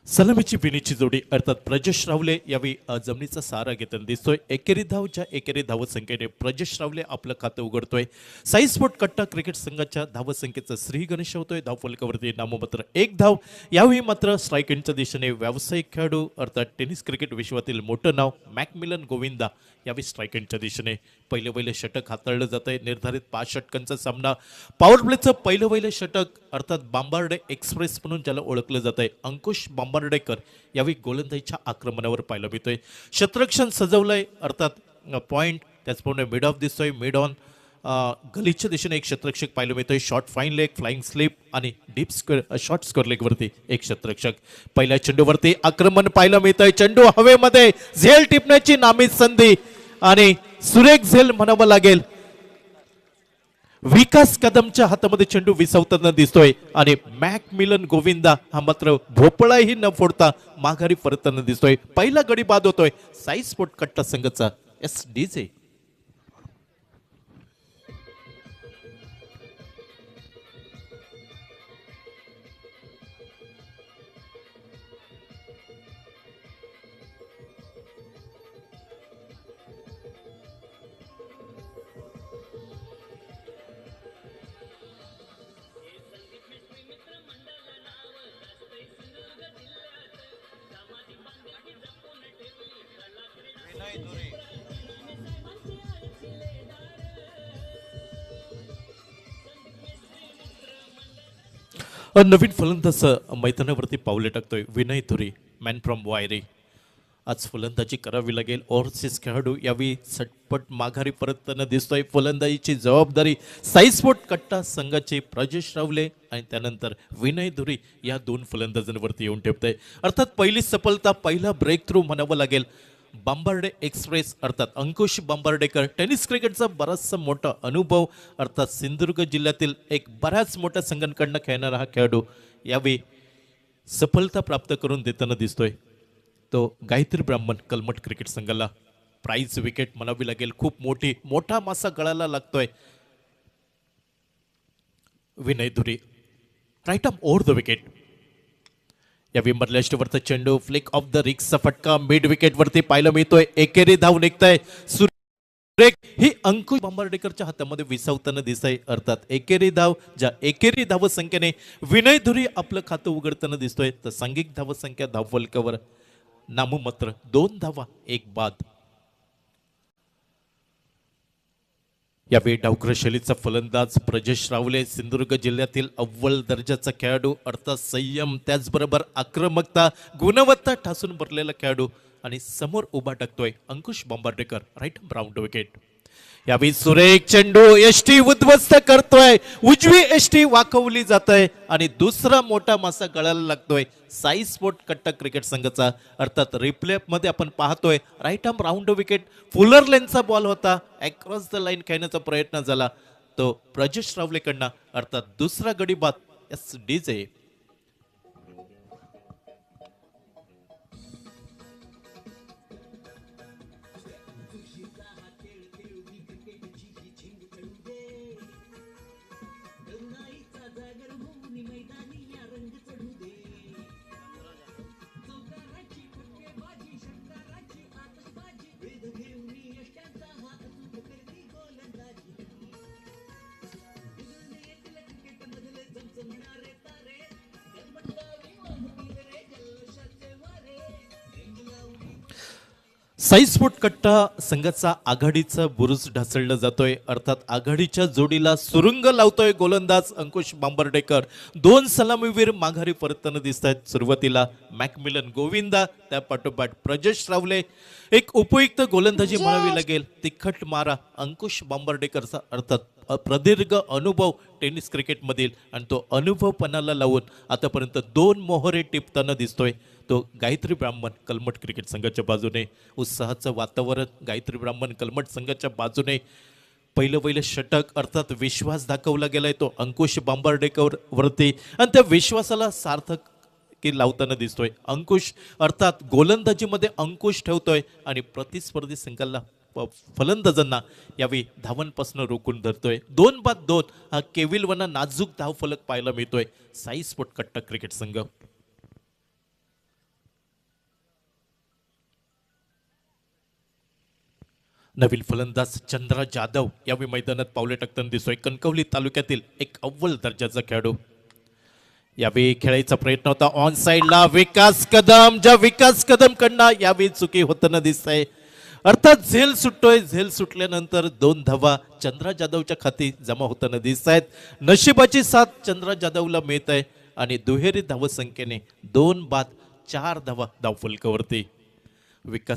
सलामीची विनीची जोडी अर्थात प्रजेश रावले यावेळी जमिनीचा सहारा घेताना दिसतोय. एकेरी धावच्या एकेरी धावसंख्येने प्रजेश रावले आपलं खातं उघडतोय. साई स्पोर्ट कट्टा क्रिकेट संघाच्या धावसंख्येचं श्री गणेश होतोय. धावफलकावरती नाममात्र एक धाव. यावेळी मात्र स्ट्राईक एंडच्या दिशेने व्यावसायिक खेळाडू अर्थात टेनिस क्रिकेट विश्वातील मोठं नाव मॅकमिलन गोविंदा यावेळी स्ट्राईक एंडच्या दिशेने पहिलं षटक हाताळलं जात आहे. निर्धारित 5 षटकांचा सामना. पॉवर प्लेचं पहिलं षटक अर्थात बांबार्डे एक्सप्रेस म्हणून ज्याला ओळखलं जात आहे अंकुश बांबार्डेकर यावेळी गोलंदाजीच्या आक्रमणावर पाहायला मिळतोय. क्षेत्ररक्षण सजवलंय अर्थात पॉईंट त्याचप्रमाणे मिड ऑफ दिसतोय. मिड ऑन गलीच्या दिशेने एक क्षेत्ररक्षक पाहायला मिळतोय. Short fine leg flying slip आणि डीप स्क्वेअर शॉर्ट स्क्वेअर लेगवरती एक क्षेत्ररक्षक. पहिल्या चेंडूवरती आक्रमण पाहायला मिळतंय. चेंडू हवेमध्ये झेल टिपण्याची नामी संधी आणि सुरेख झेल म्हणावं लागेल. विकास कदमच्या हातामध्ये चेंडू विसवताना दिसतोय आणि मॅकमिलन गोविंदा हा मात्र भोपळाही न फोडता माघारी परतताना दिसतोय. पहिला गडी बाद होतोय साई स्पोर्ट कट्टा संघाचा SDJ. नवीन फलंदाज मैदानावरती पावले टाकतोय विनय धुरी मॅन फ्रॉम वायरी. आज फलंदाजी करावी लागेल. ओव्हरसीज खेळाडू यावेळी सटपट माघारी परतताना दिसतोय. फलंदाजीची जबाबदारी साई स्पोर्ट कट्टा संघाचे प्रजेश रावले आणि त्यानंतर विनय धुरी या 2 फलंदाजांवरती येऊन ठेवतंय. अर्थात पहिली सफलता पहिला ब्रेक थ्रू म्हणावं लागेल. बांबार्डे एक्सप्रेस अर्थात अंकुश बांबार्डेकर टेनिस क्रिकेटचा बराचसा मोठा अनुभव अर्थात सिंधुदुर्ग जिल्ह्यातील एक बऱ्याच मोठ्या संघांकडनं खेळणारा हा खेळाडू यावेळी सफलता प्राप्त करून देताना दिसतोय. तो गायत्री ब्राह्मण कलमट क्रिकेट संघाला प्राइज विकेट म्हणावी लागेल. खूप मोठा मासा गळाला लागतोय. Vinay Dhuri right arm over the wicket. या विंबर लिस्टवरचा चेंडू फ्लिक ऑफ द रिक्सचा फटका मिड विकेट वरती पाहायला मिळतोय. एकेरी धाव निघताय. सुरेख ही अंकुश बांबार्डेकरच्या हातामध्ये विसावताना दिसतंय. अर्थात एकेरी धाव ज्या एकेरी धावसंख्येने विनय धुरी आपलं खातं उघडताना दिसतोय तर सांघिक धावसंख्या धावफलकावर नाममात्र 2 धावा 1 बाद. यावेळी डावखुरा शैलीचा फलंदाज प्रजेश रावले सिंधुदुर्ग जिल्ह्यातील अव्वल दर्जाचा खेळाडू अर्थात संयम त्याचबरोबर आक्रमकता गुणवत्ता ठासून भरलेला खेळाडू आणि समोर उभा टाकतोय अंकुश बांबार्डेकर राईट राऊंड विकेट. यावेळी सुरेख चेंडू एसटी उद्ध्वस्त करतोय. उजवी एसटी वाकवली जात आहे आणि दुसरा मोठा मासा गळायला लागतोय साई स्पोर्ट कट्टा क्रिकेट संघाचा. अर्थात रिप्ले मध्ये आपण पाहतोय right arm round wicket fuller लेनचा बॉल होता. अक्रॉस द लाईन खेळण्याचा प्रयत्न झाला तो प्रजेश रावलेकडनं अर्थात दुसरा गडी बाद SDJ. साई स्पोर्ट कट्टा संघाचा आघाडीचा बुरुज ढासळला जातोय. अर्थात आघाडीच्या जोडीला सुरुंग लावतोय गोलंदाज अंकुश बांबार्डेकर. 2 सलामीवीर माघारी परतताना दिसत आहेत. सुरुवातीला मॅकमिलन गोविंदा त्यापाठोपाठ प्रजेश रावले. एक उपयुक्त गोलंदाजी म्हणावी लागेल. तिखट मारा अंकुश बांबार्डेकरचा अर्थात प्रदीर्घ अनुभव टेनिस क्रिकेटमधील आणि तो अनुभव पणाला लावून आतापर्यंत 2 मोहरे टिपताना दिसतोय तो गायत्री ब्राह्मण कलमट क्रिकेट संघाच्या बाजूने. उत्साहाचं वातावरण गायत्री ब्राह्मण कलमट संघाच्या बाजूने. पहिलं षटक अर्थात विश्वास दाखवला गेलाय तो अंकुश बांबार्डेकर वरती आणि त्या विश्वासाला सार्थक की लावताना दिसतोय. अंकुश अर्थात गोलंदाजीमध्ये अंकुश ठेवतोय आणि प्रतिस्पर्धी संघाला फलंदाजांना यावेळी धावांपासून रोखून धरतोय. 2 बाद 2 हा केविलवना नाजूक धावफलक पाहायला मिळतोय साई स्पोर्ट कट्टा क्रिकेट संघ. नवीन फलंदाज चंद्रा जाधव यावेळी मैदानात पावले टाकताना दिसतोय. कणकवली तालुक्यातील एक अव्वल दर्जाचा खेळाडू. यावेळी खेळायचा प्रयत्न होता ऑन साइडला विकास कदम, ज्या विकास कदम कडनं यावेळी चुकी होताना दिसतंय. अर्थात झेल सुटतोय. झेल सुटल्यानंतर 2 धावा चंद्रा जाधवच्या खाती जमा होताना दिसत आहेत. नशिबाची साथ चंद्रा जाधवला मिळत आहे आणि दुहेरी धावसंख्येने 2 बाद 4 धावा धावफलकावरती. विकास